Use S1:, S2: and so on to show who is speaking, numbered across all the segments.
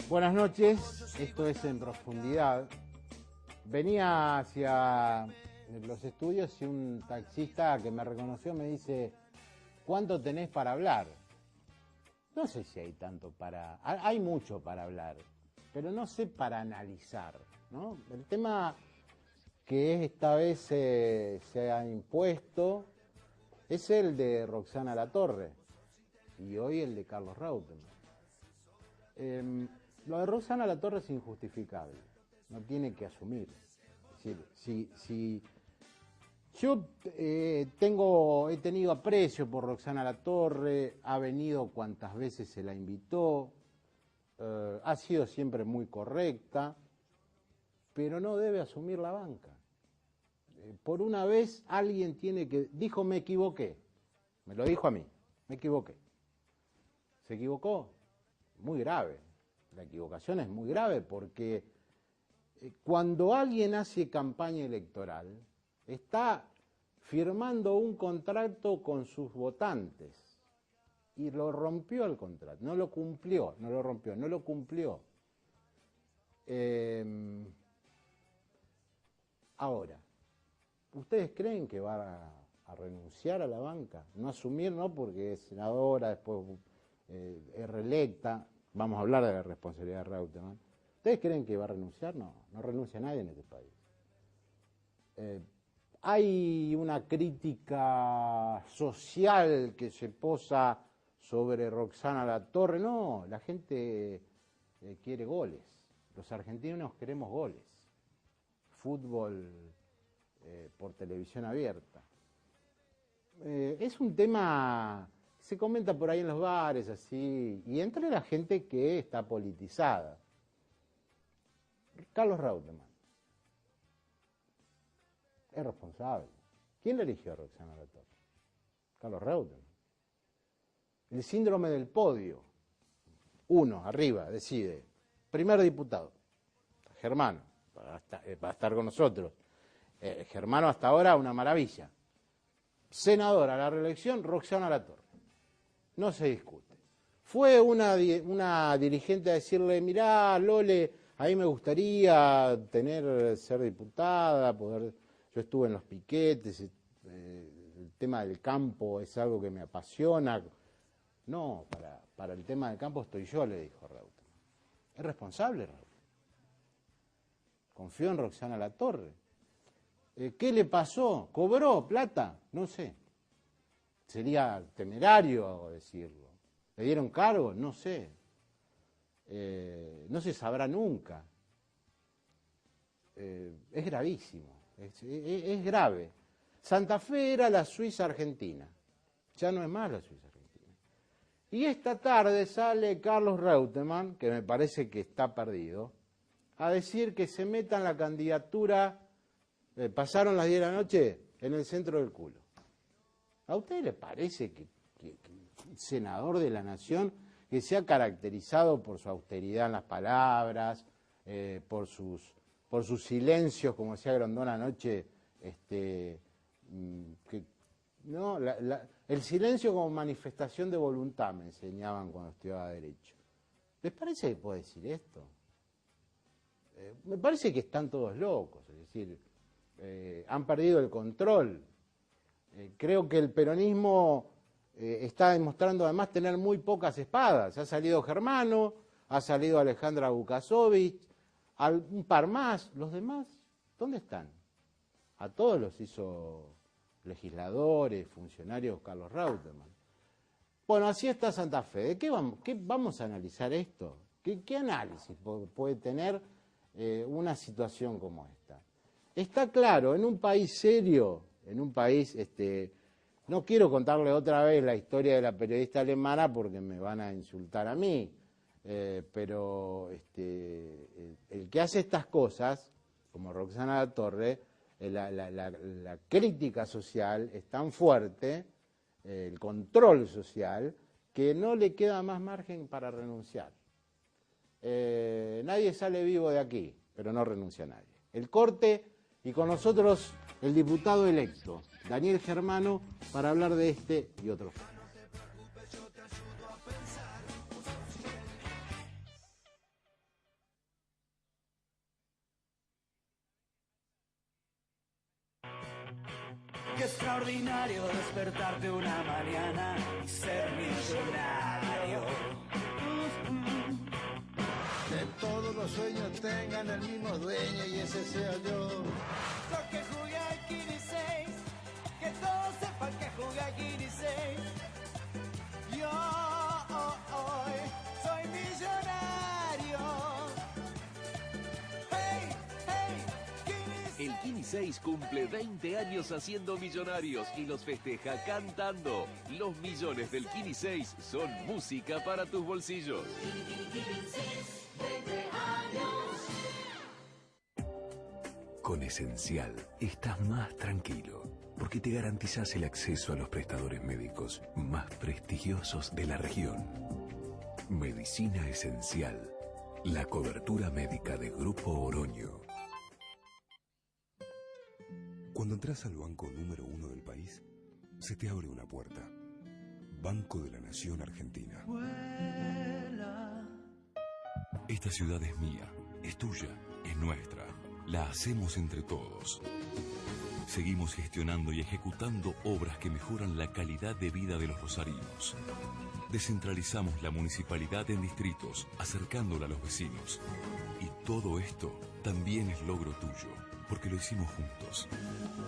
S1: Buenas noches, esto es En Profundidad. Venía hacia los estudios y un taxista que me reconoció me dice: ¿cuánto tenés para hablar? No sé si hay tanto para... Hay mucho para hablar, pero no sé para analizar, ¿no? El tema que esta vez se ha impuesto es el de Roxana Latorre y hoy el de Carlos Reutemann. Lo de Roxana Latorre es injustificable, no tiene que asumir. Es decir, si yo he tenido aprecio por Roxana Latorre, ha venido cuantas veces se la invitó, ha sido siempre muy correcta, pero no debe asumir la banca. Por una vez alguien tiene que... Dijo: me equivoqué, me lo dijo a mí, me equivoqué. ¿Se equivocó? Muy grave. La equivocación es muy grave porque cuando alguien hace campaña electoral está firmando un contrato con sus votantes y lo rompió el contrato, no lo cumplió, no lo rompió, no lo cumplió. Ahora, ¿ustedes creen que va a renunciar a la banca? No asumir, no, porque es senadora, después es reelecta. Vamos a hablar de la responsabilidad de Reutemann. ¿Ustedes creen que va a renunciar? No, no renuncia nadie en este país. Hay una crítica social que se posa sobre Roxana Latorre. No, la gente quiere goles. Los argentinos queremos goles. Fútbol por televisión abierta. Es un tema... Se comenta por ahí en los bares, así, y entre la gente que está politizada. Carlos Reutemann es responsable. ¿Quién le eligió a Roxana Latorre? Carlos Reutemann. El síndrome del podio. Uno, arriba, decide. Primer diputado, Germano, va a estar con nosotros. Germano hasta ahora una maravilla. Senadora a la reelección, Roxana Latorre. No se discute. Fue una dirigente a decirle: mirá, Lole, a mí me gustaría ser diputada, yo estuve en los piquetes, el tema del campo es algo que me apasiona. No, para el tema del campo estoy yo, le dijo Reutemann. Es responsable Reutemann. Confío en Roxana Latorre. ¿Qué le pasó? ¿Cobró plata? No sé. Sería temerario decirlo. ¿Le dieron cargo? No sé. No se sabrá nunca. Es gravísimo. Es grave. Santa Fe era la Suiza argentina. Ya no es más la Suiza argentina. Y esta tarde sale Carlos Reutemann, que me parece que está perdido, a decir que se meta en la candidatura. Pasaron las 10 de la noche en el centro del culo. ¿A usted le parece que un senador de la nación que se ha caracterizado por su austeridad en las palabras, por sus silencios, como decía Grondona anoche, el silencio como manifestación de voluntad me enseñaban cuando estudiaba Derecho? ¿Les parece que puede decir esto? Me parece que están todos locos, es decir, han perdido el control. Creo que el peronismo está demostrando además tener muy pocas espadas. Ha salido Germano, ha salido Alejandra Bukasovich, un par más. ¿Los demás dónde están? A todos los hizo legisladores, funcionarios Carlos Reutemann. Bueno, así está Santa Fe. ¿De qué vamos a analizar esto? ¿Qué análisis puede tener una situación como esta? Está claro, en un país serio, en un país, no quiero contarle otra vez la historia de la periodista alemana porque me van a insultar a mí, pero el que hace estas cosas, como Roxana Latorre, la crítica social es tan fuerte, el control social, que no le queda más margen para renunciar. Nadie sale vivo de aquí, pero no renuncia nadie. El corte, y con nosotros el diputado electo, Daniel Germano, para hablar de este y otros temas.
S2: Qué extraordinario despertarte una mañana y ser millonario.
S3: Que todos los sueños tengan el mismo dueño y ese sea yo.
S2: Yo que jugué al Kini 6, que todos sepan que jugué al Kini 6. Yo hoy soy millonario. Hey, hey, Kini 6.
S4: El Kini 6 cumple 20 años haciendo millonarios y los festeja cantando. Los millones del Kini 6 son música para tus bolsillos.
S5: Con Esencial estás más tranquilo, porque te garantizás el acceso a los prestadores médicos más prestigiosos de la región. Medicina Esencial, la cobertura médica de Grupo Oroño.
S6: Cuando entras al banco número 1 del país, se te abre una puerta. Banco de la Nación Argentina. Esta ciudad es mía, es tuya, es nuestra. La hacemos entre todos. Seguimos gestionando y ejecutando obras que mejoran la calidad de vida de los rosarinos. Descentralizamos la municipalidad en distritos, acercándola a los vecinos. Y todo esto también es logro tuyo, porque lo hicimos juntos.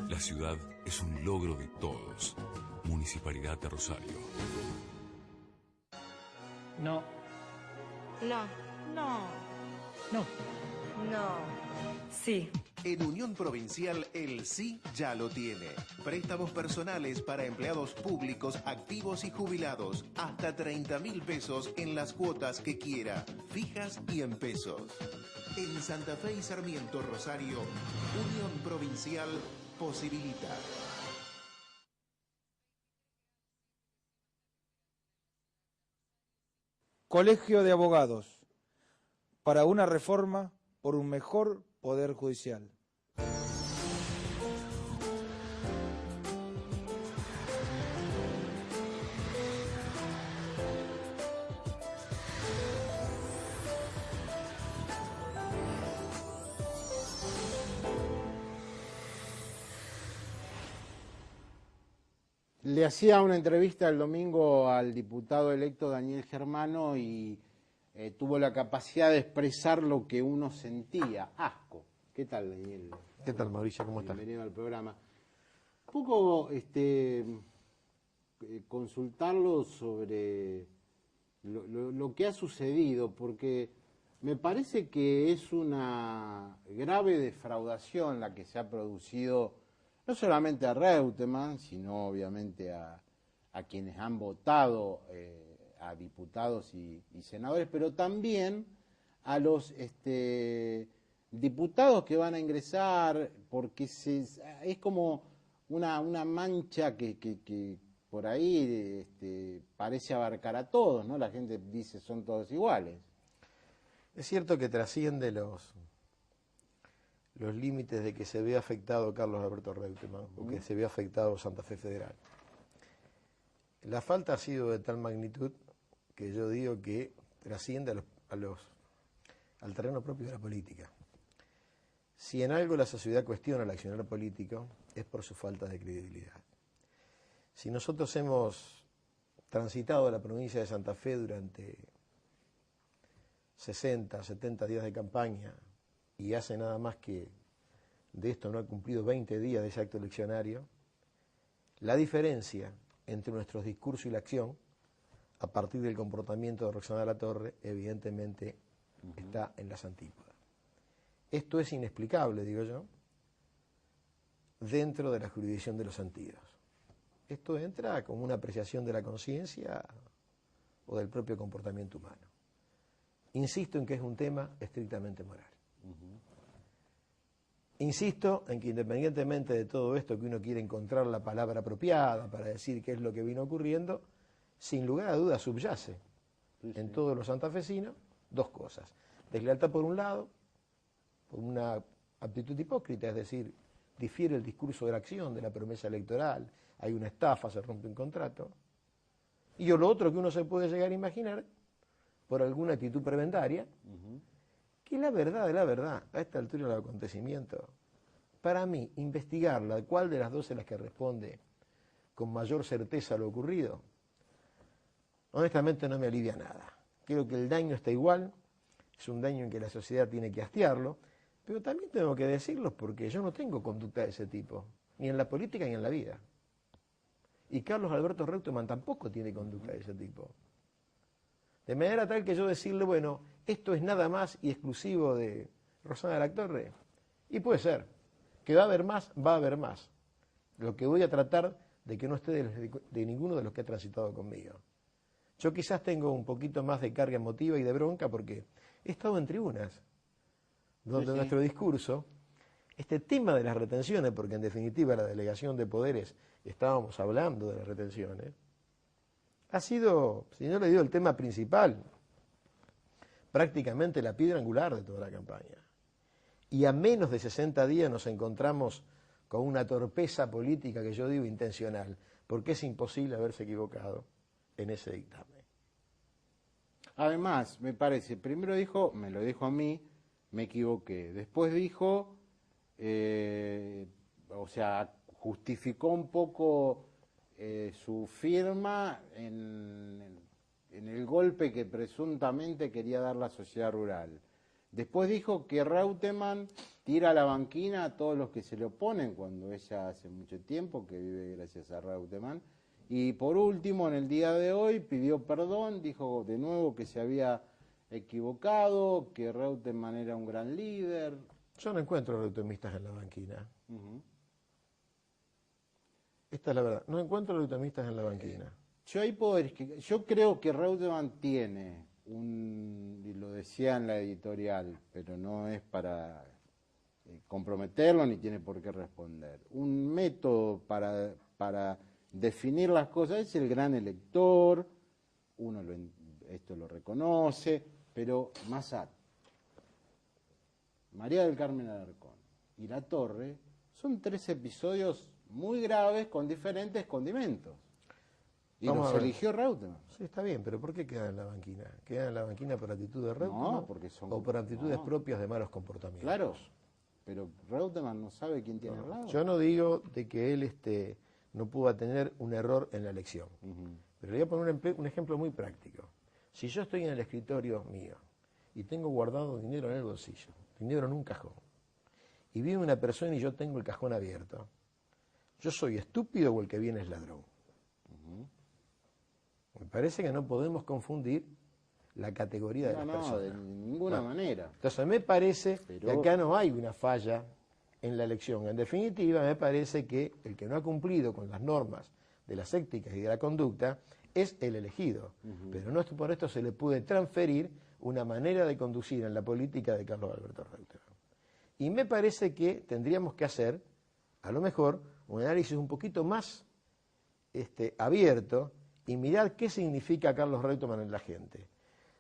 S6: La ciudad es un logro de todos. Municipalidad de Rosario.
S7: No.
S8: No.
S7: No. No.
S8: No. Sí.
S9: En Unión Provincial el sí ya lo tiene. Préstamos personales para empleados públicos activos y jubilados. Hasta 30.000 pesos en las cuotas que quiera, fijas y en pesos. En Santa Fe y Sarmiento, Rosario, Unión Provincial posibilita.
S10: Colegio de Abogados, para una reforma por un mejor Poder Judicial.
S1: Le hacía una entrevista el domingo al diputado electo Daniel Germano y tuvo la capacidad de expresar lo que uno sentía, asco. ¿Qué tal, Daniel?
S11: ¿Qué tal, Mauricio? ¿Cómo estás?
S1: Bienvenido al programa. Un poco consultarlo sobre lo que ha sucedido, porque me parece que es una grave defraudación la que se ha producido, no solamente a Reutemann, sino obviamente a quienes han votado a diputados y senadores, pero también a los diputados que van a ingresar, porque es como una mancha que por ahí parece abarcar a todos, ¿no? La gente dice son todos iguales.
S11: Es cierto que trasciende los límites de que se vea afectado Carlos Alberto Reutemann o que se vea afectado Santa Fe Federal. La falta ha sido de tal magnitud que yo digo que trasciende al terreno propio de la política. Si en algo la sociedad cuestiona el accionar político, es por su falta de credibilidad. Si nosotros hemos transitado la provincia de Santa Fe durante 60, 70 días de campaña y hace nada más que de esto no ha cumplido 20 días de ese acto eleccionario, la diferencia entre nuestros discursos y la acción, a partir del comportamiento de Roxana Latorre, evidentemente está en las antípodas. Esto es inexplicable, digo yo, dentro de la jurisdicción de los sentidos. Esto entra como una apreciación de la conciencia o del propio comportamiento humano. Insisto en que es un tema estrictamente moral. Insisto en que independientemente de todo esto, que uno quiere encontrar la palabra apropiada para decir qué es lo que vino ocurriendo, sin lugar a dudas subyace en todos los santafesinos dos cosas. Deslealtad por un lado, por una actitud hipócrita, es decir, difiere el discurso de la acción, de la promesa electoral, hay una estafa, se rompe un contrato. Y lo otro que uno se puede llegar a imaginar, por alguna actitud prebentaria, que la verdad de la verdad, a esta altura del acontecimiento, para mí, investigarla, cuál de las dos es la que responde con mayor certeza a lo ocurrido, honestamente no me alivia nada. Creo que el daño está igual, es un daño en que la sociedad tiene que hastiarlo, pero también tengo que decirlo porque yo no tengo conducta de ese tipo, ni en la política ni en la vida. Y Carlos Alberto Reutemann tampoco tiene conducta de ese tipo. De manera tal que yo decirle, bueno, esto es nada más y exclusivo de Rosana Latorre, y puede ser, que va a haber más, va a haber más. Lo que voy a tratar de que no esté de ninguno de los que ha transitado conmigo. Yo quizás tengo un poquito más de carga emotiva y de bronca porque he estado en tribunas donde nuestro discurso, este tema de las retenciones, porque en definitiva la delegación de poderes estábamos hablando de las retenciones, ha sido, si no le digo el tema principal, prácticamente la piedra angular de toda la campaña. Y a menos de 60 días nos encontramos con una torpeza política que yo digo intencional, porque es imposible haberse equivocado en ese dictamen.
S1: Además, me parece, primero dijo, me lo dijo a mí, me equivoqué. Después dijo, o sea, justificó un poco su firma en el golpe que presuntamente quería dar la sociedad rural. Después dijo que Reutemann tira a la banquina a todos los que se le oponen, cuando ella hace mucho tiempo que vive gracias a Reutemann. Y por último, en el día de hoy, pidió perdón, dijo de nuevo que se había equivocado, que Reutemann era un gran líder.
S11: Yo no encuentro reutemistas en la banquina. Esta es la verdad, no encuentro reutemistas en la banquina.
S1: Yo creo que Reutemann tiene y lo decía en la editorial, pero no es para comprometerlo ni tiene por qué responder, un método para definir las cosas. Es el gran elector, esto lo reconoce, pero Massat, María del Carmen Alarcón y Latorre son 3 episodios muy graves con diferentes condimentos. Y los eligió Reutemann.
S11: Sí, está bien, pero ¿por qué quedan en la banquina? ¿Quedan en la banquina por actitud de Reutemann?
S1: No, porque son...
S11: ¿O por actitudes propias de malos comportamientos?
S1: Claro, pero Reutemann no sabe quién tiene al lado.
S11: Yo no digo de que él no pueda tener un error en la elección. Pero le voy a poner un ejemplo muy práctico. Si yo estoy en el escritorio mío y tengo guardado dinero en el bolsillo, dinero en un cajón, y viene una persona y yo tengo el cajón abierto, ¿yo soy estúpido o el que viene es ladrón? Me parece que no podemos confundir la categoría de las personas.
S1: No, de ninguna manera.
S11: Entonces me parece que acá no hay una falla en la elección. En definitiva, me parece que el que no ha cumplido con las normas de las éticas y de la conducta es el elegido. Pero no por esto se le puede transferir una manera de conducir en la política de Carlos Alberto Reutemann. Y me parece que tendríamos que hacer, a lo mejor, un análisis un poquito más abierto y mirar qué significa Carlos Reutemann en la gente.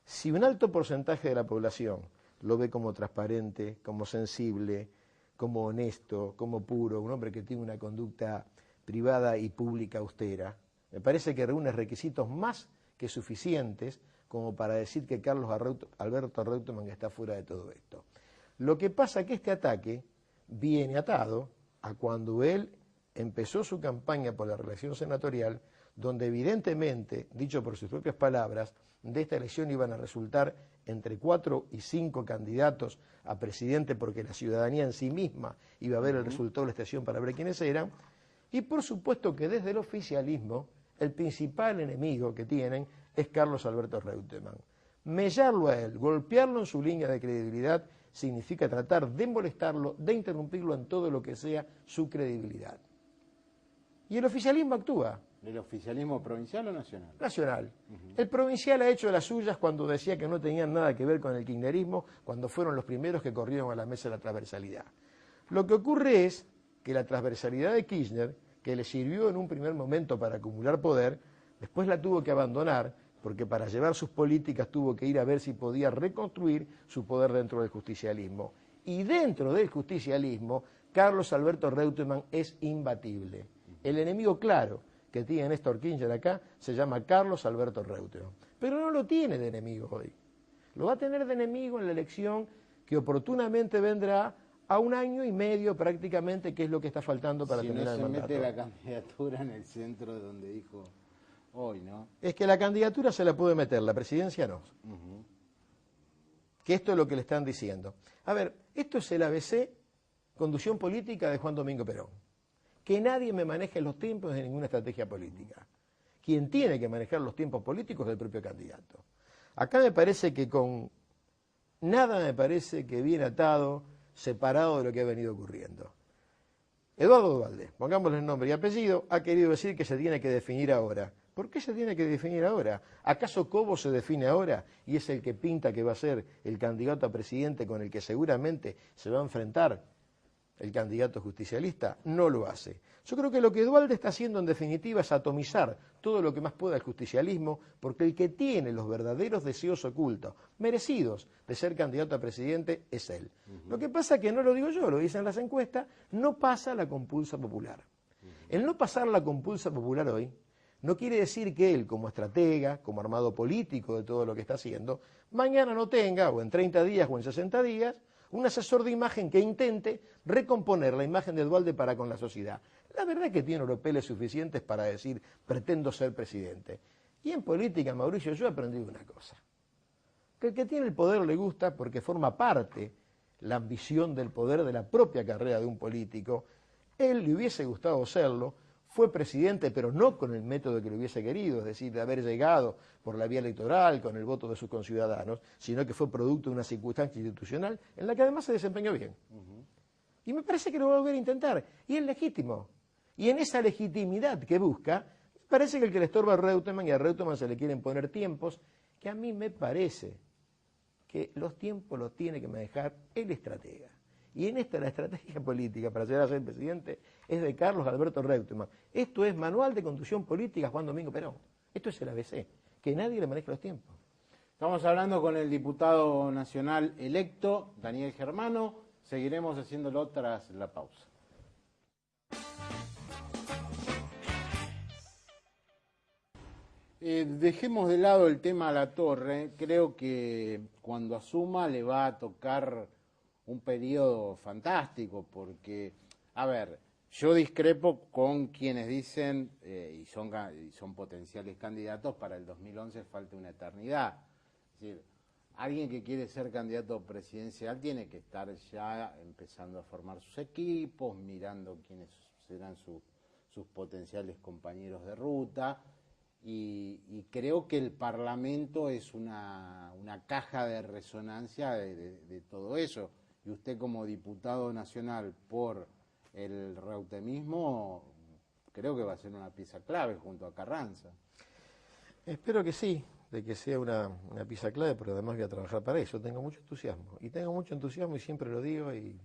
S11: Si un alto porcentaje de la población lo ve como transparente, como sensible, como honesto, como puro, un hombre que tiene una conducta privada y pública austera, me parece que reúne requisitos más que suficientes como para decir que Carlos Alberto Reutemann está fuera de todo esto. Lo que pasa es que este ataque viene atado a cuando él empezó su campaña por la reelección senatorial, donde evidentemente, dicho por sus propias palabras, de esta elección iban a resultar entre 4 y 5 candidatos a presidente, porque la ciudadanía en sí misma iba a ver el resultado de la estación para ver quiénes eran, y por supuesto que desde el oficialismo el principal enemigo que tienen es Carlos Alberto Reutemann. Mellarlo a él, golpearlo en su línea de credibilidad, significa tratar de molestarlo, de interrumpirlo en todo lo que sea su credibilidad. Y el oficialismo actúa.
S1: ¿El oficialismo provincial o nacional?
S11: Nacional. El provincial ha hecho de las suyas cuando decía que no tenían nada que ver con el kirchnerismo, cuando fueron los primeros que corrieron a la mesa de la transversalidad. Lo que ocurre es que la transversalidad de Kirchner, que le sirvió en un primer momento para acumular poder, después la tuvo que abandonar, porque para llevar sus políticas tuvo que ir a ver si podía reconstruir su poder dentro del justicialismo. Y dentro del justicialismo, Carlos Alberto Reutemann es imbatible. El enemigo claro que tiene Néstor Kirchner acá se llama Carlos Alberto Reutemann. Pero no lo tiene de enemigo hoy. Lo va a tener de enemigo en la elección que oportunamente vendrá a 1 año y medio prácticamente, que es lo que está faltando para
S1: si
S11: terminar el
S1: no se
S11: mandato.
S1: mete la candidatura en el centro de donde dijo hoy, ¿no?
S11: Es que la candidatura se la puede meter, la presidencia no. Que esto es lo que le están diciendo. A ver, esto es el ABC, conducción política de Juan Domingo Perón. Que nadie me maneje los tiempos de ninguna estrategia política. Quien tiene que manejar los tiempos políticos es el propio candidato. Acá me parece que con nada me parece que bien atado, separado de lo que ha venido ocurriendo. Eduardo Duhalde, pongámosle el nombre y apellido, ha querido decir que se tiene que definir ahora. ¿Por qué se tiene que definir ahora? ¿Acaso Cobo se define ahora y es el que pinta que va a ser el candidato a presidente con el que seguramente se va a enfrentar el candidato justicialista? No lo hace. Yo creo que lo que Duhalde está haciendo en definitiva es atomizar todo lo que más pueda el justicialismo, porque el que tiene los verdaderos deseos ocultos, merecidos de ser candidato a presidente, es él. Lo que pasa es que no lo digo yo, lo dicen las encuestas, no pasa la compulsa popular. El no pasar la compulsa popular hoy no quiere decir que él, como estratega, como armado político de todo lo que está haciendo, mañana no tenga, o en 30 días o en 60 días, un asesor de imagen que intente recomponer la imagen de Duhalde para con la sociedad. La verdad es que tiene oropeles suficientes para decir, pretendo ser presidente. Y en política, Mauricio, yo he aprendido una cosa. Que el que tiene el poder le gusta porque forma parte la ambición del poder de la propia carrera de un político. Él le hubiese gustado serlo, fue presidente, pero no con el método que le hubiese querido, es decir, de haber llegado por la vía electoral, con el voto de sus conciudadanos, sino que fue producto de una circunstancia institucional en la que además se desempeñó bien. Y me parece que lo va a volver a intentar, y es legítimo. Y en esa legitimidad que busca, parece que el que le estorba a Reutemann, y a Reutemann se le quieren poner tiempos, que a mí me parece que los tiempos los tiene que manejar el estratega. Y en esta la estrategia política para llegar a ser presidente es de Carlos Alberto Reutemann. Esto es Manual de Conducción Política Juan Domingo Perón. Esto es el ABC, que nadie le maneje los tiempos.
S1: Estamos hablando con el diputado nacional electo, Daniel Germano. Seguiremos haciéndolo tras la pausa. Dejemos de lado el tema Latorre. Creo que cuando asuma le va a tocar un periodo fantástico, porque, a ver, yo discrepo con quienes dicen, y son potenciales candidatos, para el 2011 falta una eternidad. Es decir, alguien que quiere ser candidato presidencial tiene que estar ya empezando a formar sus equipos, mirando quiénes serán sus potenciales compañeros de ruta, y creo que el Parlamento es una caja de resonancia de todo eso. Y usted como diputado nacional por el reutemismo, creo que va a ser una pieza clave junto a Carranza.
S11: Espero que sí, de que sea una pieza clave, porque además voy a trabajar para eso. Tengo mucho entusiasmo, y siempre lo digo, y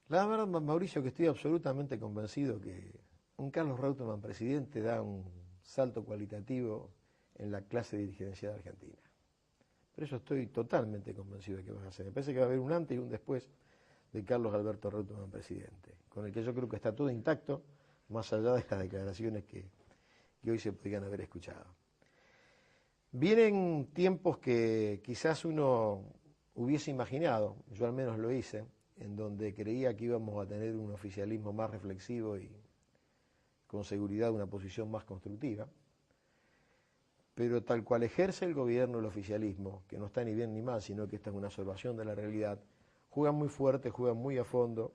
S11: la verdad, Mauricio, que estoy absolutamente convencido que un Carlos Reutemann presidente da un salto cualitativo en la clase dirigencial de Argentina. Por eso estoy totalmente convencido de que va a ser. Me parece que va a haber un antes y un después de Carlos Alberto Reutemann presidente, con el que yo creo que está todo intacto, más allá de las declaraciones que hoy se podrían haber escuchado. Vienen tiempos que quizás uno hubiese imaginado, yo al menos lo hice, en donde creía que íbamos a tener un oficialismo más reflexivo y con seguridad una posición más constructiva. Pero tal cual ejerce el gobierno el oficialismo, que no está ni bien ni mal, sino que esta es una observación de la realidad, juegan muy fuerte, juegan muy a fondo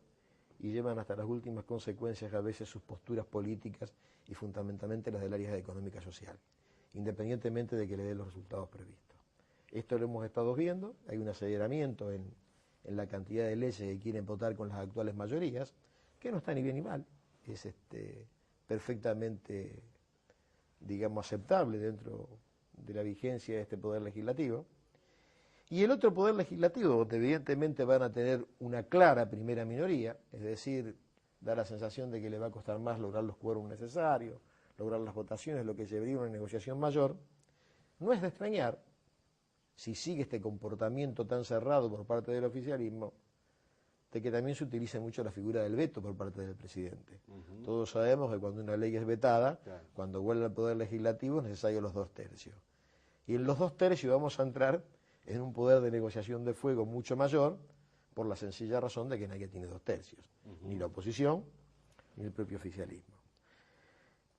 S11: y llevan hasta las últimas consecuencias a veces sus posturas políticas y fundamentalmente las del área económica y social, independientemente de que le dé los resultados previstos. Esto lo hemos estado viendo, hay un aceleramiento en la cantidad de leyes que quieren votar con las actuales mayorías, que no está ni bien ni mal, es perfectamente, digamos, aceptable dentro de la vigencia de este poder legislativo. Y el otro poder legislativo, donde evidentemente van a tener una clara primera minoría, es decir, da la sensación de que le va a costar más lograr los quórums necesarios, lograr las votaciones, lo que llevaría a una negociación mayor, no es de extrañar, si sigue este comportamiento tan cerrado por parte del oficialismo, de que también se utilice mucho la figura del veto por parte del presidente. Todos sabemos que cuando una ley es vetada, cuando vuelve al poder legislativo es necesario los 2/3. Y en los 2/3 vamos a entrar en un poder de negociación de fuego mucho mayor, por la sencilla razón de que nadie tiene 2/3, ni la oposición ni el propio oficialismo.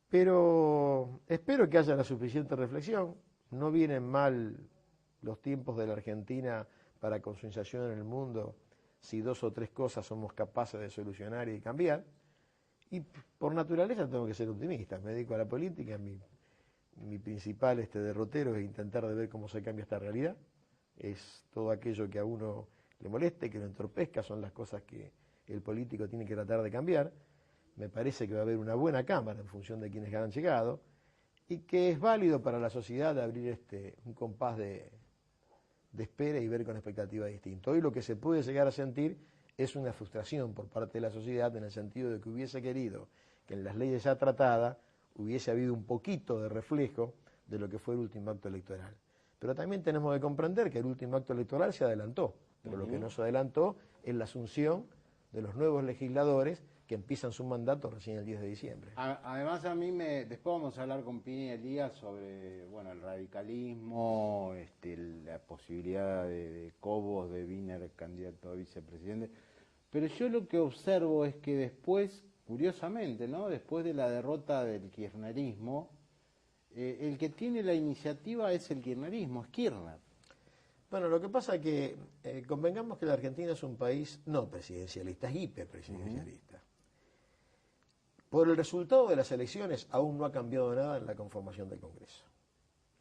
S11: Pero espero que haya la suficiente reflexión. No vienen mal los tiempos de la Argentina para concienciación en el mundo si 2 o 3 cosas somos capaces de solucionar y de cambiar. Y por naturaleza tengo que ser optimista. Me dedico a la política, mi principal derrotero es intentar de ver cómo se cambia esta realidad. Es todo aquello que a uno le moleste, que lo entorpezca, son las cosas que el político tiene que tratar de cambiar. Me parece que va a haber una buena Cámara en función de quienes han llegado y que es válido para la sociedad abrir un compás de espera y ver con expectativa distinta. Hoy lo que se puede llegar a sentir es una frustración por parte de la sociedad en el sentido de que hubiese querido que en las leyes ya tratadas hubiese habido un poquito de reflejo de lo que fue el último acto electoral. Pero también tenemos que comprender que el último acto electoral se adelantó, pero lo que no se adelantó es la asunción de los nuevos legisladores que empiezan su mandato recién el 10 de diciembre.
S1: Además después vamos a hablar con Pini y Elías sobre el radicalismo, la posibilidad de Cobos, de Wiener, candidato a vicepresidente. Pero yo lo que observo es que después, curiosamente, después de la derrota del kirchnerismo, el que tiene la iniciativa es el kirchnerismo, es Kirchner.
S11: Bueno, lo que pasa es que convengamos que la Argentina es un país no presidencialista, es hiperpresidencialista. Por el resultado de las elecciones aún no ha cambiado nada en la conformación del Congreso.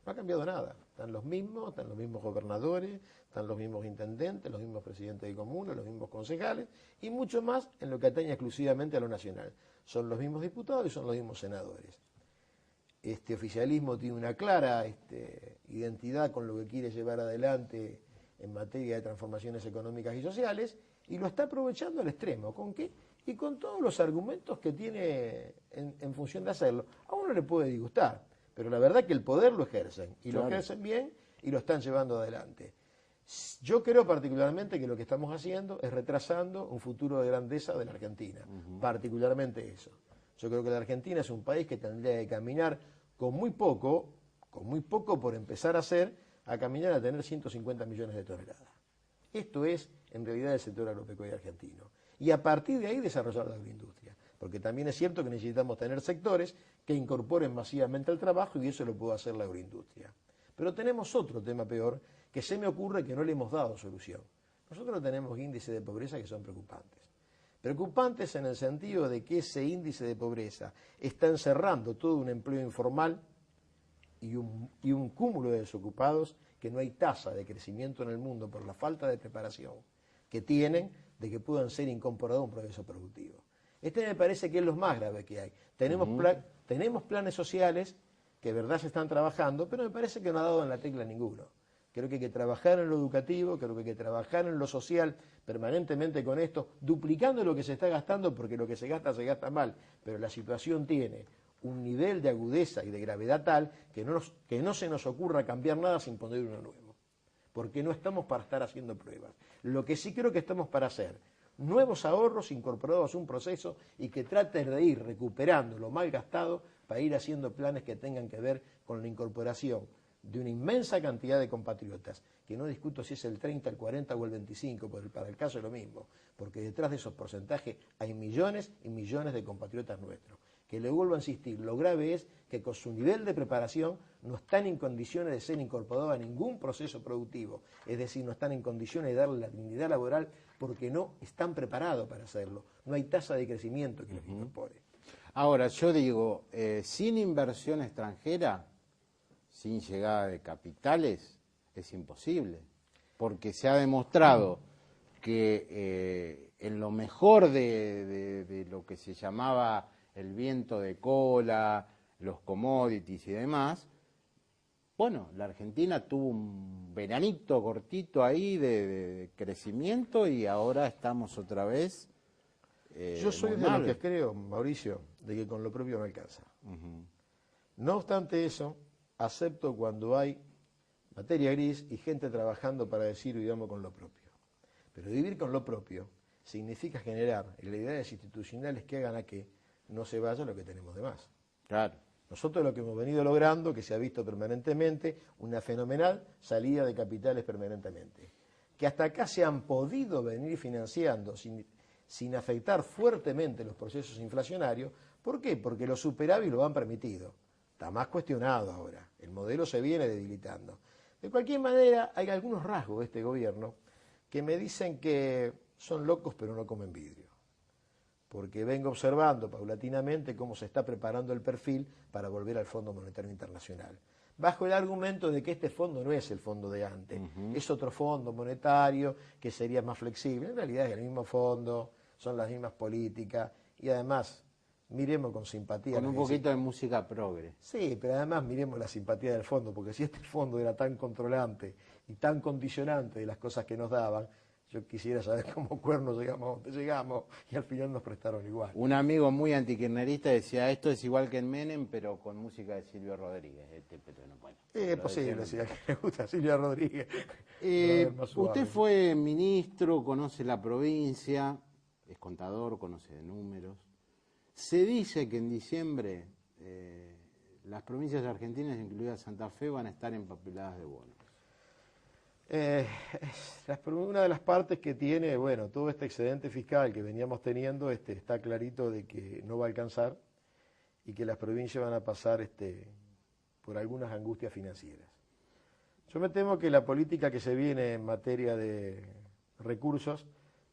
S11: No ha cambiado nada. Están los mismos gobernadores, están los mismos intendentes, los mismos presidentes de comunas, los mismos concejales y mucho más en lo que atañe exclusivamente a lo nacional. Son los mismos diputados y son los mismos senadores. Este oficialismo tiene una clara identidad con lo que quiere llevar adelante en materia de transformaciones económicas y sociales y lo está aprovechando al extremo. ¿Con qué? Y con todos los argumentos que tiene en función de hacerlo. A uno le puede disgustar, pero la verdad es que el poder lo ejercen, y lo ejercen bien y lo están llevando adelante. Yo creo particularmente que lo que estamos haciendo es retrasando un futuro de grandeza de la Argentina, particularmente eso. Yo creo que la Argentina es un país que tendría que caminar con muy poco por empezar a caminar a tener 150 millones de toneladas. Esto es, en realidad, el sector agropecuario argentino. Y a partir de ahí desarrollar la agroindustria. Porque también es cierto que necesitamos tener sectores que incorporen masivamente el trabajo y eso lo puede hacer la agroindustria. Pero tenemos otro tema peor que se me ocurre que no le hemos dado solución. Nosotros tenemos índices de pobreza que son preocupantes. Preocupantes en el sentido de que ese índice de pobreza está encerrando todo un empleo informal y un cúmulo de desocupados que no hay tasa de crecimiento en el mundo por la falta de preparación que tienen de que puedan ser incorporados a un proceso productivo. Este me parece que es lo más grave que hay. Tenemos planes sociales que de verdad se están trabajando, pero me parece que no ha dado en la tecla ninguno. Creo que hay que trabajar en lo educativo, creo que hay que trabajar en lo social permanentemente con esto, duplicando lo que se está gastando, porque lo que se gasta mal, pero la situación tiene un nivel de agudeza y de gravedad tal que no se nos ocurra cambiar nada sin poner uno nuevo, porque no estamos para estar haciendo pruebas. Lo que sí creo que estamos para hacer nuevos ahorros incorporados a un proceso y que traten de ir recuperando lo mal gastado para ir haciendo planes que tengan que ver con la incorporación de una inmensa cantidad de compatriotas, que no discuto si es el 30, el 40 o el 25, para el caso es lo mismo, porque detrás de esos porcentajes hay millones y millones de compatriotas nuestros. Que le vuelvo a insistir, lo grave es que con su nivel de preparación no están en condiciones de ser incorporados a ningún proceso productivo, es decir, no están en condiciones de darle la dignidad laboral porque no están preparados para hacerlo. No hay tasa de crecimiento que los incorpore.
S1: Ahora, yo digo, sin inversión extranjera, sin llegada de capitales, es imposible, porque se ha demostrado que en lo mejor de lo que se llamaba el viento de cola, los commodities y demás, bueno, la Argentina tuvo un veranito cortito ahí de crecimiento y ahora estamos otra vez
S11: Yo soy de los que creo, Mauricio, de que con lo propio no alcanza. No obstante eso, acepto cuando hay materia gris y gente trabajando para decir vivamos con lo propio. Pero vivir con lo propio significa generar realidades institucionales que hagan a que no se vaya lo que tenemos de más.
S1: Claro.
S11: Nosotros lo que hemos venido logrando, que se ha visto permanentemente, una fenomenal salida de capitales permanentemente. que hasta acá se han podido venir financiando sin afectar fuertemente los procesos inflacionarios. ¿Por qué? Porque los superávit lo han permitido. Está más cuestionado ahora. El modelo se viene debilitando. De cualquier manera, hay algunos rasgos de este gobierno que me dicen que son locos pero no comen vidrio. Porque vengo observando paulatinamente cómo se está preparando el perfil para volver al Fondo Monetario Internacional. Bajo el argumento de que este fondo no es el fondo de antes, es otro fondo monetario que sería más flexible. En realidad es el mismo fondo, son las mismas políticas y además miremos con simpatía.
S1: Con un poquito de música progre.
S11: Sí, pero además miremos la simpatía del fondo, porque si este fondo era tan controlante y tan condicionante de las cosas que nos daban, yo quisiera saber cómo cuernos llegamos a donde llegamos y al final nos prestaron igual.
S1: Un amigo muy antikirchnerista decía, esto es igual que en Menem, pero con música de Silvio Rodríguez.
S11: Es posible, si a quien le gusta Silvia Rodríguez.
S1: Usted fue ministro, conoce la provincia, es contador, conoce de números. Se dice que en diciembre las provincias argentinas, incluida Santa Fe, van a estar empapeladas de bonos.
S11: Una de las partes que tiene, bueno, todo este excedente fiscal que veníamos teniendo, está clarito de que no va a alcanzar y que las provincias van a pasar por algunas angustias financieras. Yo me temo que la política que se viene en materia de recursos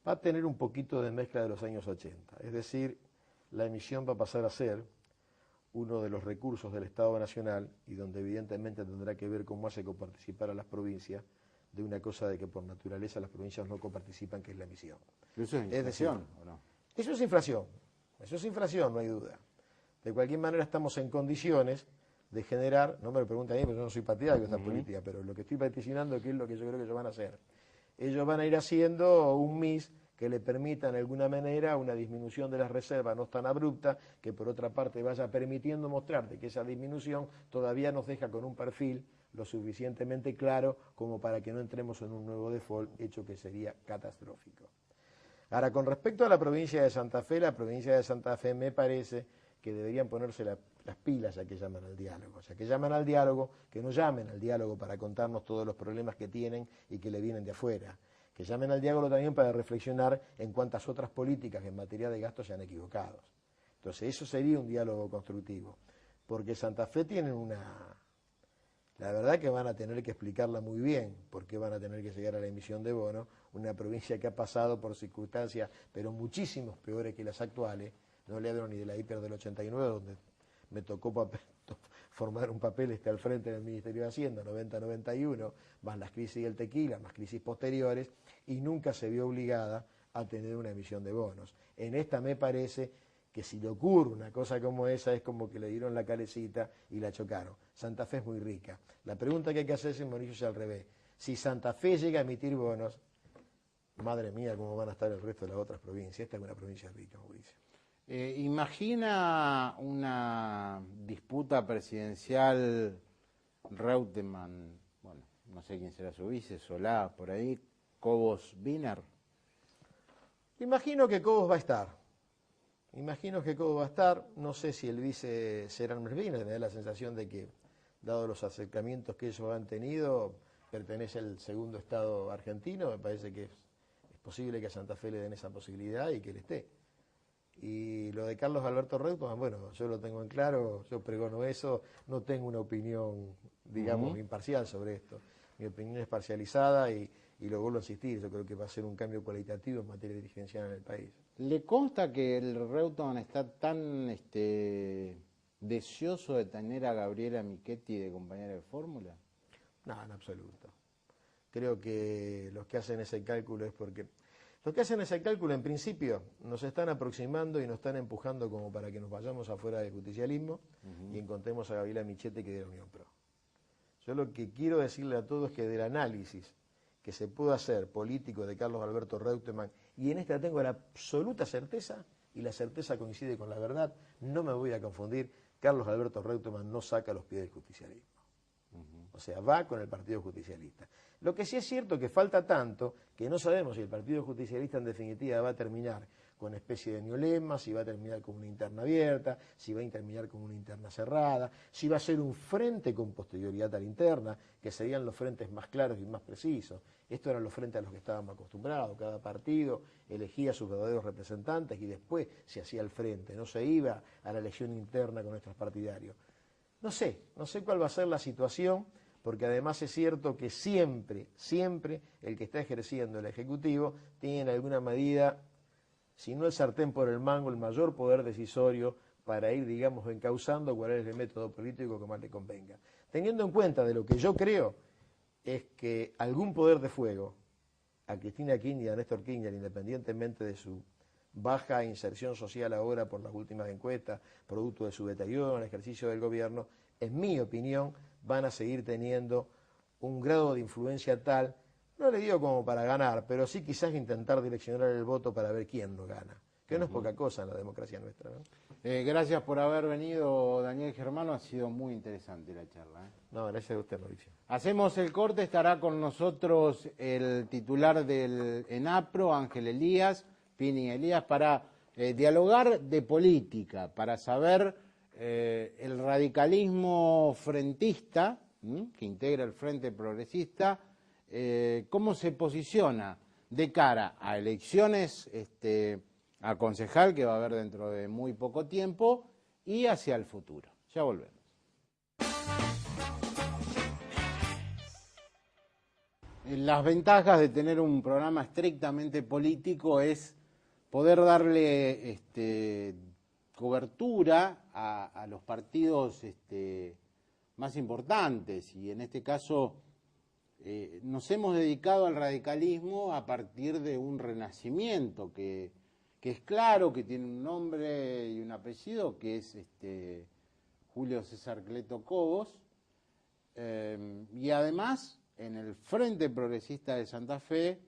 S11: va a tener un poquito de mezcla de los años 80, es decir, la emisión va a pasar a ser uno de los recursos del Estado Nacional y donde evidentemente tendrá que ver cómo hace coparticipar a las provincias de una cosa de que por naturaleza las provincias no coparticipan, que es la emisión.
S1: ¿Eso es inflación o no?
S11: Eso es inflación, no hay duda. De cualquier manera estamos en condiciones de generar, no me lo pregunten a mí porque yo no soy partidario de esta política, pero lo que estoy vaticinando que es lo que yo creo que ellos van a hacer. Ellos van a ir haciendo un MIS que le permita de alguna manera una disminución de las reservas no tan abrupta, que por otra parte vaya permitiendo mostrarte que esa disminución todavía nos deja con un perfil lo suficientemente claro como para que no entremos en un nuevo default, hecho que sería catastrófico. Ahora, con respecto a la provincia de Santa Fe, la provincia de Santa Fe me parece que deberían ponerse las pilas ya que llaman al diálogo. Ya que llaman al diálogo, que no llamen al diálogo para contarnos todos los problemas que tienen y que le vienen de afuera. Que llamen al diálogo también para reflexionar en cuántas otras políticas en materia de gastos se han equivocado. Entonces, eso sería un diálogo constructivo. Porque Santa Fe tiene la verdad que van a tener que explicarla muy bien, porque van a tener que llegar a la emisión de bonos, una provincia que ha pasado por circunstancias, pero muchísimos peores que las actuales. No le hablo ni de la hiper del 89, donde me tocó formar un papel al frente del Ministerio de Hacienda, 90-91, más las crisis del tequila, más crisis posteriores, y nunca se vio obligada a tener una emisión de bonos. En esta me parece que si le ocurre una cosa como esa es como que le dieron la calecita y la chocaron. Santa Fe es muy rica. La pregunta que hay que hacerse, Mauricio, es al revés. Si Santa Fe llega a emitir bonos, madre mía, cómo van a estar el resto de las otras provincias. Esta es una provincia rica, Mauricio.
S1: Imagina una disputa presidencial Reutemann, bueno, no sé quién será su vice, Solá, por ahí, Cobos-Wiener.
S11: Imagino que Cobos va a estar. No sé si el vice será Wiener, me da la sensación de que, dado los acercamientos que ellos han tenido, pertenece al segundo estado argentino, me parece que es posible que a Santa Fe le den esa posibilidad y que él esté. Y lo de Carlos Alberto Reutemann, bueno, yo lo tengo en claro, yo pregono eso, no tengo una opinión, digamos, imparcial sobre esto. Mi opinión es parcializada y lo vuelvo a insistir, yo creo que va a ser un cambio cualitativo en materia dirigencial en el país.
S1: ¿Le consta que el Reutemann está tan deseoso de tener a Gabriela Michetti de compañera de fórmula?
S11: No, en absoluto. Creo que los que hacen ese cálculo es porque... Los que hacen ese cálculo, en principio, nos están aproximando y nos están empujando como para que nos vayamos afuera del justicialismo y encontremos a Gabriela Michetti que de la Unión Pro. Yo lo que quiero decirle a todos es que del análisis que se pudo hacer político de Carlos Alberto Reutemann, y en esta tengo la absoluta certeza, y la certeza coincide con la verdad, no me voy a confundir, Carlos Alberto Reutemann no saca los pies del justicialismo. O sea, va con el Partido Justicialista. Lo que sí es cierto que falta tanto que no sabemos si el Partido Justicialista en definitiva va a terminar con especie de neolema, si va a terminar con una interna abierta, si va a terminar con una interna cerrada, si va a ser un frente con posterioridad a la interna, que serían los frentes más claros y más precisos. Estos eran los frentes a los que estábamos acostumbrados. Cada partido elegía a sus verdaderos representantes y después se hacía el frente, no se iba a la elección interna con nuestros partidarios. No sé cuál va a ser la situación, porque además es cierto que siempre el que está ejerciendo el Ejecutivo tiene en alguna medida, si no el sartén por el mango, el mayor poder decisorio para ir, digamos, encauzando cuál es el método político que más le convenga. Teniendo en cuenta de lo que yo creo es que algún poder de fuego a Cristina Kirchner y a Néstor Kirchner, independientemente de su baja inserción social ahora por las últimas encuestas, producto de su deterioro en el ejercicio del gobierno, en mi opinión, van a seguir teniendo un grado de influencia tal, no le digo como para ganar, pero sí quizás intentar direccionar el voto para ver quién lo gana, que no es poca cosa en la democracia nuestra, ¿no?
S1: Gracias por haber venido, Daniel Germano, ha sido muy interesante la charla.
S11: No, gracias a usted, Mauricio.
S1: Hacemos el corte, estará con nosotros el titular del ENAPRO, Ángel Elías, Pini Elías, para dialogar de política, para saber el radicalismo frentista, que integra el Frente Progresista, cómo se posiciona de cara a elecciones a concejal, que va a haber dentro de muy poco tiempo, y hacia el futuro. Ya volvemos. Las ventajas de tener un programa estrictamente político es poder darle cobertura a los partidos más importantes, y en este caso nos hemos dedicado al radicalismo a partir de un renacimiento que es claro, que tiene un nombre y un apellido, que es Julio César Cleto Cobos, y además en el Frente Progresista de Santa Fe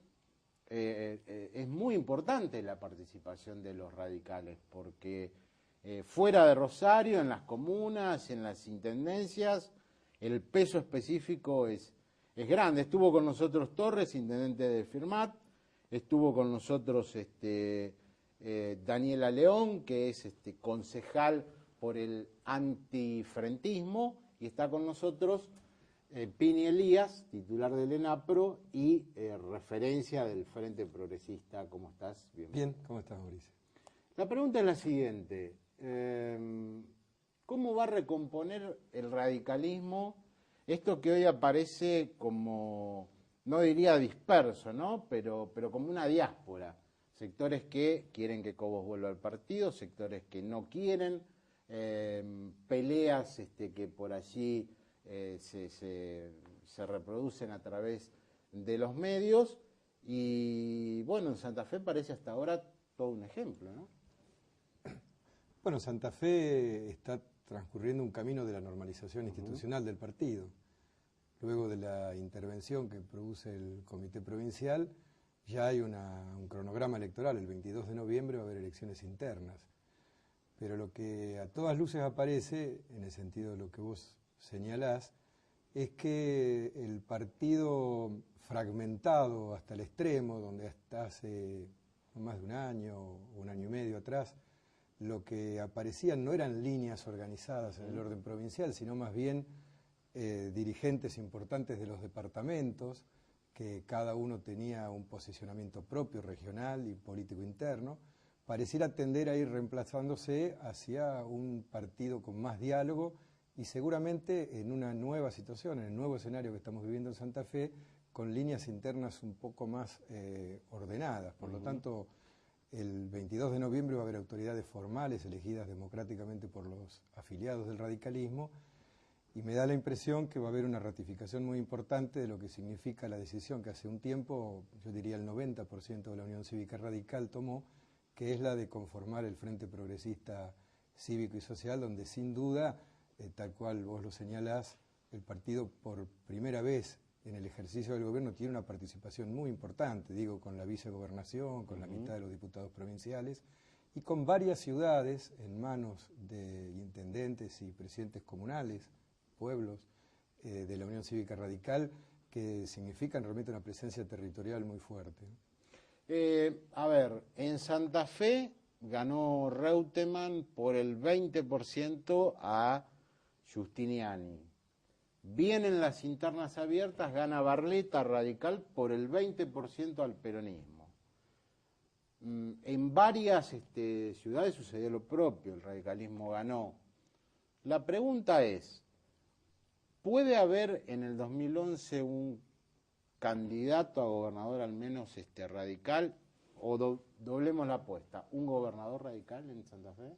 S1: es muy importante la participación de los radicales, porque fuera de Rosario, en las comunas, en las intendencias, el peso específico es grande. Estuvo con nosotros Torres, intendente de Firmat, estuvo con nosotros Daniela León, que es concejal por el antifrentismo, y está con nosotros Pini Elías, titular del ENAPRO y referencia del Frente Progresista. ¿Cómo estás?
S12: Bien, ¿cómo estás, Mauricio?
S1: La pregunta es la siguiente. ¿Cómo va a recomponer el radicalismo esto que hoy aparece como, no diría disperso, ¿no? Pero como una diáspora? Sectores que quieren que Cobos vuelva al partido, sectores que no quieren, peleas que por allí se reproducen a través de los medios, y bueno, en Santa Fe parece hasta ahora todo un ejemplo, ¿no?
S12: Bueno, Santa Fe está transcurriendo un camino de la normalización institucional del partido. Luego de la intervención que produce el Comité Provincial, ya hay un cronograma electoral. El 22 de noviembre va a haber elecciones internas. Pero lo que a todas luces aparece, en el sentido de lo que vos señalás, es que el partido fragmentado hasta el extremo, donde hasta hace no más de un año y medio atrás, lo que aparecían no eran líneas organizadas en el orden provincial, sino más bien dirigentes importantes de los departamentos, que cada uno tenía un posicionamiento propio, regional y político interno, pareciera tender a ir reemplazándose hacia un partido con más diálogo y seguramente en una nueva situación, en el nuevo escenario que estamos viviendo en Santa Fe, con líneas internas un poco más ordenadas. Por lo tanto, el 22 de noviembre va a haber autoridades formales elegidas democráticamente por los afiliados del radicalismo, y me da la impresión que va a haber una ratificación muy importante de lo que significa la decisión que hace un tiempo, yo diría el 90% de la Unión Cívica Radical tomó, que es la de conformar el Frente Progresista Cívico y Social, donde sin duda, tal cual vos lo señalás, el partido por primera vez en el ejercicio del gobierno tiene una participación muy importante, digo, con la vicegobernación, con la mitad de los diputados provinciales, y con varias ciudades en manos de intendentes y presidentes comunales, pueblos de la Unión Cívica Radical, que significan realmente una presencia territorial muy fuerte.
S1: A ver, en Santa Fe ganó Reutemann por el 20% a Giustiniani. Bien en las internas abiertas gana Barletta Radical por el 20% al peronismo. En varias ciudades sucedió lo propio, el radicalismo ganó. La pregunta es, ¿puede haber en el 2011 un candidato a gobernador al menos radical? ¿O doblemos la apuesta, un gobernador radical en Santa Fe?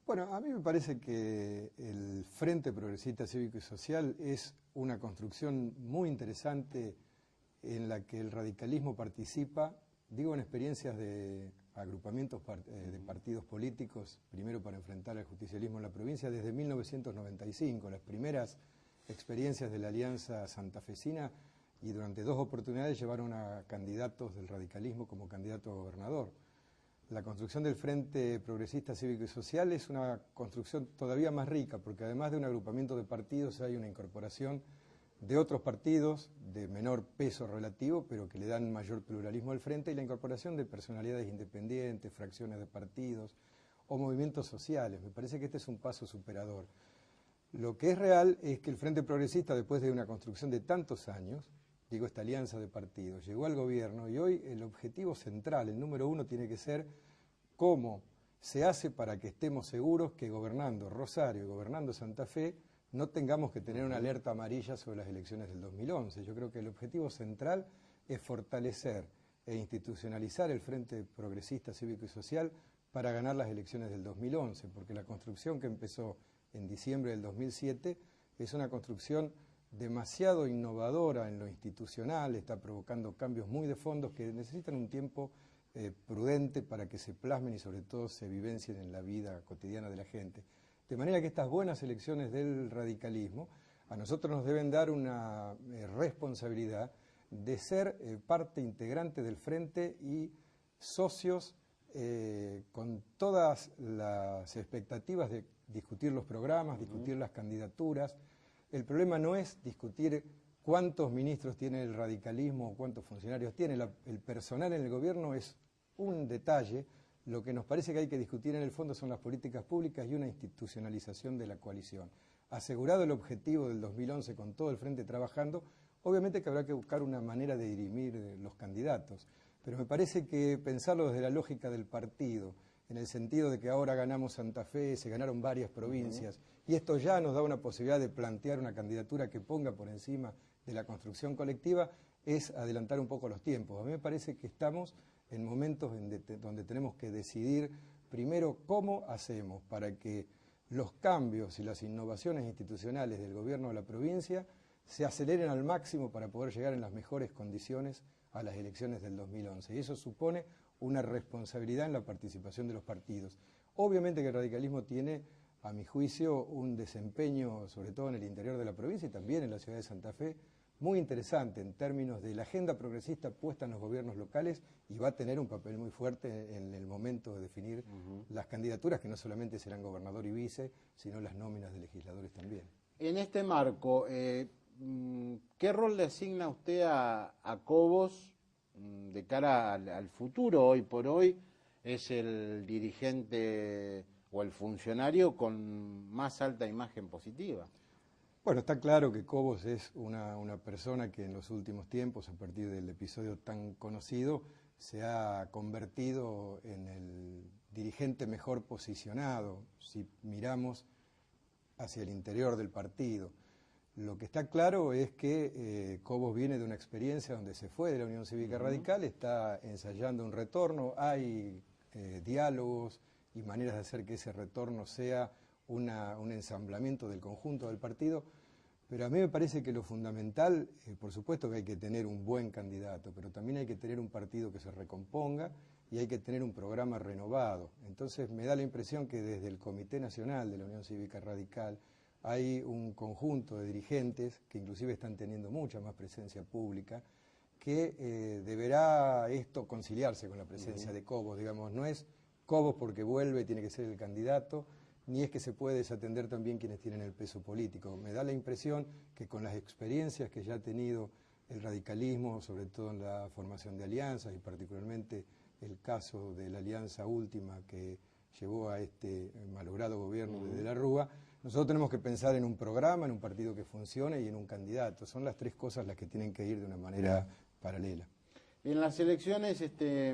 S12: Bueno, a mí me parece que el Frente Progresista Cívico y Social es una construcción muy interesante en la que el radicalismo participa, digo en experiencias de agrupamientos de partidos políticos, primero para enfrentar al justicialismo en la provincia, desde 1995, las primeras experiencias de la Alianza Santafesina, y durante 2 oportunidades llevaron a candidatos del radicalismo como candidato a gobernador. La construcción del Frente Progresista Cívico y Social es una construcción todavía más rica, porque además de un agrupamiento de partidos hay una incorporación de otros partidos de menor peso relativo, pero que le dan mayor pluralismo al Frente, y la incorporación de personalidades independientes, fracciones de partidos o movimientos sociales. Me parece que este es un paso superador. Lo que es real es que el Frente Progresista, después de una construcción de tantos años, digo, esta alianza de partidos, llegó al gobierno y hoy el objetivo central, el número 1, tiene que ser cómo se hace para que estemos seguros que gobernando Rosario y gobernando Santa Fe no tengamos que tener una alerta amarilla sobre las elecciones del 2011. Yo creo que el objetivo central es fortalecer e institucionalizar el Frente Progresista Cívico y Social para ganar las elecciones del 2011, porque la construcción que empezó en diciembre del 2007 es una construcción demasiado innovadora en lo institucional, está provocando cambios muy de fondo que necesitan un tiempo prudente para que se plasmen y sobre todo se vivencien en la vida cotidiana de la gente. De manera que estas buenas elecciones del radicalismo a nosotros nos deben dar una responsabilidad de ser parte integrante del Frente y socios con todas las expectativas de discutir los programas, discutir las candidaturas. El problema no es discutir cuántos ministros tiene el radicalismo o cuántos funcionarios tiene. El personal en el gobierno es un detalle. Lo que nos parece que hay que discutir en el fondo son las políticas públicas y una institucionalización de la coalición. Asegurado el objetivo del 2011 con todo el Frente trabajando, obviamente que habrá que buscar una manera de dirimir los candidatos. Pero me parece que pensarlo desde la lógica del partido, en el sentido de que ahora ganamos Santa Fe, se ganaron varias provincias, y esto ya nos da una posibilidad de plantear una candidatura que ponga por encima de la construcción colectiva, es adelantar un poco los tiempos. A mí me parece que estamos en momentos donde tenemos que decidir primero cómo hacemos para que los cambios y las innovaciones institucionales del gobierno de la provincia se aceleren al máximo para poder llegar en las mejores condiciones a las elecciones del 2011. Y eso supone una responsabilidad en la participación de los partidos. Obviamente que el radicalismo tiene, a mi juicio, un desempeño, sobre todo en el interior de la provincia y también en la ciudad de Santa Fe, muy interesante en términos de la agenda progresista puesta en los gobiernos locales, y va a tener un papel muy fuerte en el momento de definir las candidaturas, que no solamente serán gobernador y vice, sino las nóminas de legisladores también.
S1: En este marco, ¿qué rol le asigna usted a Cobos de cara al futuro? Hoy por hoy es el dirigente o el funcionario con más alta imagen positiva.
S12: Bueno, está claro que Cobos es una persona que en los últimos tiempos, a partir del episodio tan conocido, se ha convertido en el dirigente mejor posicionado, si miramos hacia el interior del partido. Lo que está claro es que Cobos viene de una experiencia donde se fue de la Unión Cívica Radical, está ensayando un retorno, hay diálogos y maneras de hacer que ese retorno sea un ensamblamiento del conjunto del partido, pero a mí me parece que lo fundamental, por supuesto que hay que tener un buen candidato, pero también hay que tener un partido que se recomponga y hay que tener un programa renovado. Entonces me da la impresión que desde el Comité Nacional de la Unión Cívica Radical hay un conjunto de dirigentes que inclusive están teniendo mucha más presencia pública, que deberá esto conciliarse con la presencia de Cobos, digamos, no es Cobos porque vuelve, tiene que ser el candidato, ni es que se puede desatender también quienes tienen el peso político. Me da la impresión que con las experiencias que ya ha tenido el radicalismo, sobre todo en la formación de alianzas y particularmente el caso de la alianza última que llevó a este malogrado gobierno de la Rúa, nosotros tenemos que pensar en un programa, en un partido que funcione y en un candidato. Son las tres cosas las que tienen que ir de una manera paralela.
S1: Y en las elecciones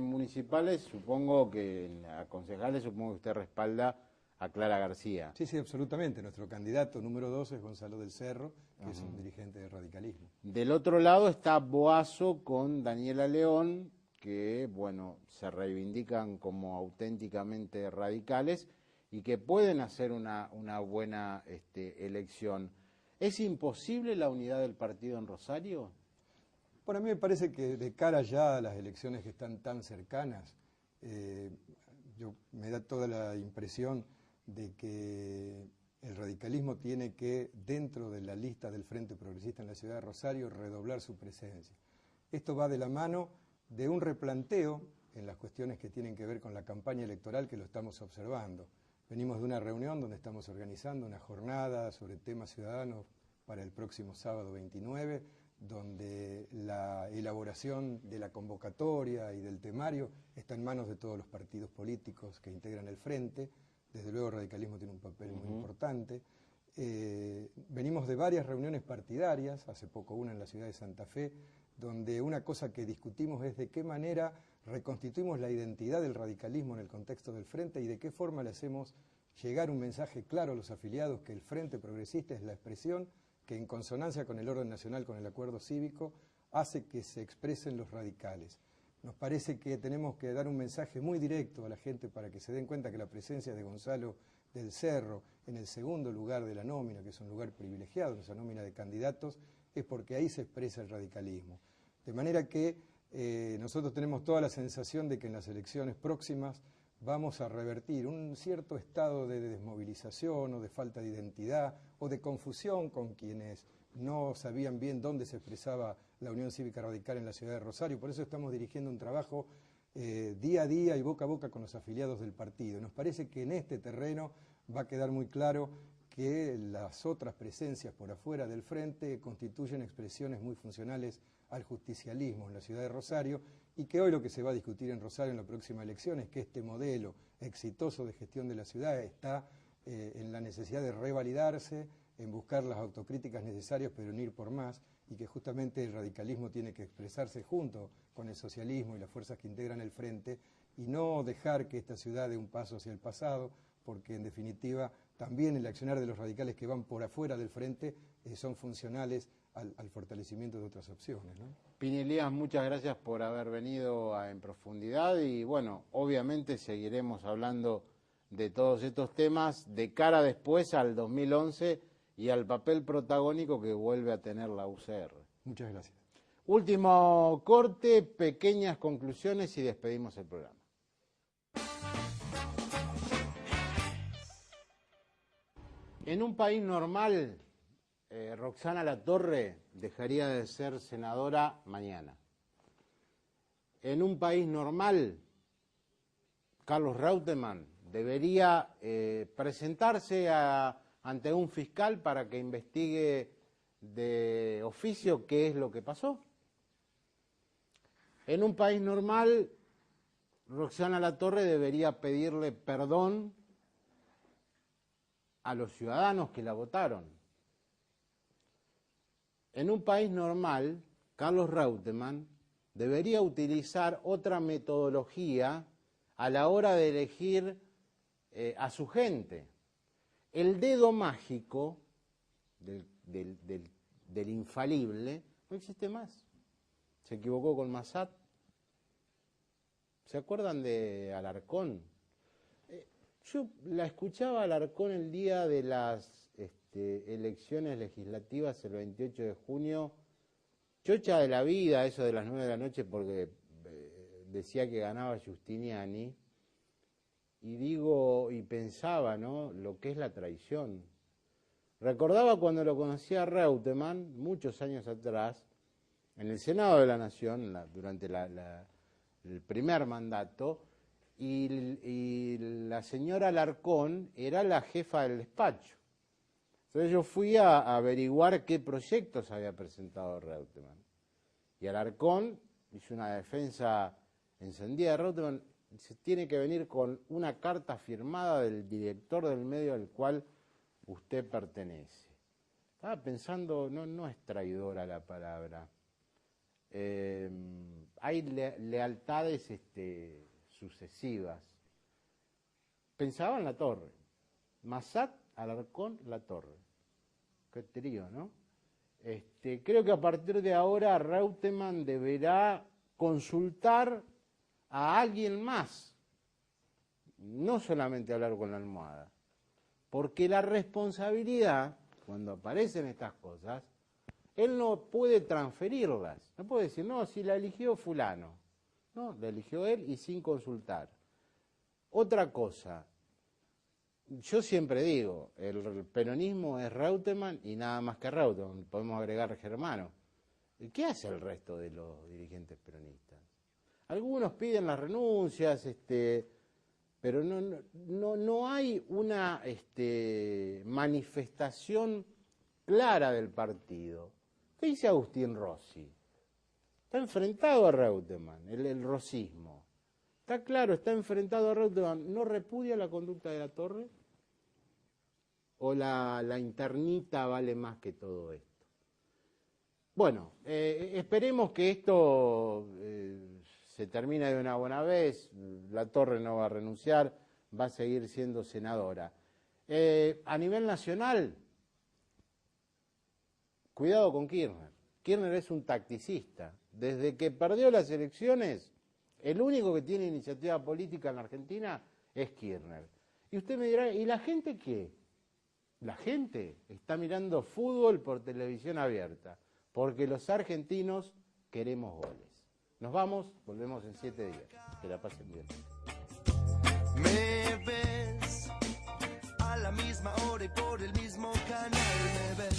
S1: municipales, supongo que, a concejales, supongo que usted respalda a Clara García.
S12: Sí, sí, absolutamente. Nuestro candidato número 2 es Gonzalo del Cerro, que es un dirigente de radicalismo.
S1: Del otro lado está Boazo con Daniela León, que, bueno, se reivindican como auténticamente radicales y que pueden hacer una buena elección. ¿Es imposible la unidad del partido en Rosario?
S12: Bueno, a mí me parece que de cara ya a las elecciones que están tan cercanas, me da toda la impresión de que el radicalismo tiene que, dentro de la lista del Frente Progresista en la ciudad de Rosario, redoblar su presencia. Esto va de la mano de un replanteo en las cuestiones que tienen que ver con la campaña electoral, que lo estamos observando. Venimos de una reunión donde estamos organizando una jornada sobre temas ciudadanos para el próximo sábado 29, donde la elaboración de la convocatoria y del temario está en manos de todos los partidos políticos que integran el Frente. Desde luego el radicalismo tiene un papel muy importante. Venimos de varias reuniones partidarias, hace poco una en la ciudad de Santa Fe, donde una cosa que discutimos es de qué manera reconstituimos la identidad del radicalismo en el contexto del Frente y de qué forma le hacemos llegar un mensaje claro a los afiliados que el Frente Progresista es la expresión que, en consonancia con el orden nacional, con el acuerdo cívico, hace que se expresen los radicales. Nos parece que tenemos que dar un mensaje muy directo a la gente para que se den cuenta que la presencia de Gonzalo del Cerro en el segundo lugar de la nómina, que es un lugar privilegiado en esa nómina de candidatos, es porque ahí se expresa el radicalismo. De manera que nosotros tenemos toda la sensación de que en las elecciones próximas vamos a revertir un cierto estado de desmovilización o de falta de identidad o de confusión con quienes no sabían bien dónde se expresaba la Unión Cívica Radical en la ciudad de Rosario. Por eso estamos dirigiendo un trabajo día a día y boca a boca con los afiliados del partido. Nos parece que en este terreno va a quedar muy claro que las otras presencias por afuera del Frente constituyen expresiones muy funcionales al justicialismo en la ciudad de Rosario y que hoy lo que se va a discutir en Rosario en la próxima elección es que este modelo exitoso de gestión de la ciudad está en la necesidad de revalidarse, en buscar las autocríticas necesarias pero en ir por más, y que justamente el radicalismo tiene que expresarse junto con el socialismo y las fuerzas que integran el Frente y no dejar que esta ciudad dé un paso hacia el pasado, porque en definitiva también el accionar de los radicales que van por afuera del Frente son funcionales al fortalecimiento de otras opciones, ¿no?
S1: Pini Elías, muchas gracias por haber venido En Profundidad y bueno, obviamente seguiremos hablando de todos estos temas de cara después al 2011 y al papel protagónico que vuelve a tener la UCR.
S12: Muchas gracias.
S1: Último corte, pequeñas conclusiones y despedimos el programa. En un país normal, Roxana Latorre dejaría de ser senadora mañana. En un país normal, Carlos Reutemann debería presentarse ante un fiscal para que investigue de oficio qué es lo que pasó. En un país normal, Roxana Latorre debería pedirle perdón a los ciudadanos que la votaron. En un país normal, Carlos Reutemann debería utilizar otra metodología a la hora de elegir a su gente. El dedo mágico del infalible no existe más. Se equivocó con Massad. ¿Se acuerdan de Alarcón? Yo la escuchaba a Alarcón el día de las elecciones legislativas, el 28 de junio, chocha de la vida, eso de las 9 de la noche, porque decía que ganaba Giustiniani, y pensaba, ¿no?, lo que es la traición. Recordaba cuando lo conocía a Reutemann, muchos años atrás, en el Senado de la Nación, durante el primer mandato, y la señora Alarcón era la jefa del despacho. Entonces yo fui a averiguar qué proyectos había presentado Reutemann. Y Alarcón hizo una defensa encendida de Reutemann. Se tiene que venir con una carta firmada del director del medio al cual usted pertenece. Estaba pensando, no es traidora la palabra. Hay lealtades sucesivas. Pensaba en Latorre. Massad, Alarcón, Latorre. Qué trío, ¿no? Creo que a partir de ahora Reutemann deberá consultar a alguien más, no solamente hablar con la almohada, porque la responsabilidad, cuando aparecen estas cosas, él no puede transferirlas, no puede decir, no, si la eligió fulano, no, la eligió él y sin consultar. Otra cosa, yo siempre digo, el peronismo es Reutemann y nada más que Reutemann, podemos agregar Germano. ¿Qué hace el resto de los dirigentes peronistas? Algunos piden las renuncias, pero no hay una manifestación clara del partido. ¿Qué dice Agustín Rossi? Está enfrentado a Reutemann, el rosismo. Está claro, está enfrentado a Reutemann. ¿No repudia la conducta de Latorre? ¿O la internita vale más que todo esto? Bueno, esperemos que esto se termine de una buena vez. Latorre no va a renunciar, va a seguir siendo senadora. A nivel nacional, cuidado con Kirchner. Kirchner es un tacticista. Desde que perdió las elecciones, el único que tiene iniciativa política en la Argentina es Kirchner. Y usted me dirá, ¿y la gente qué? La gente está mirando fútbol por televisión abierta, porque los argentinos queremos goles. Nos vamos, volvemos en 7 días. Que la pasen bien.
S2: Me ves a la misma hora y por el mismo canal. Me ves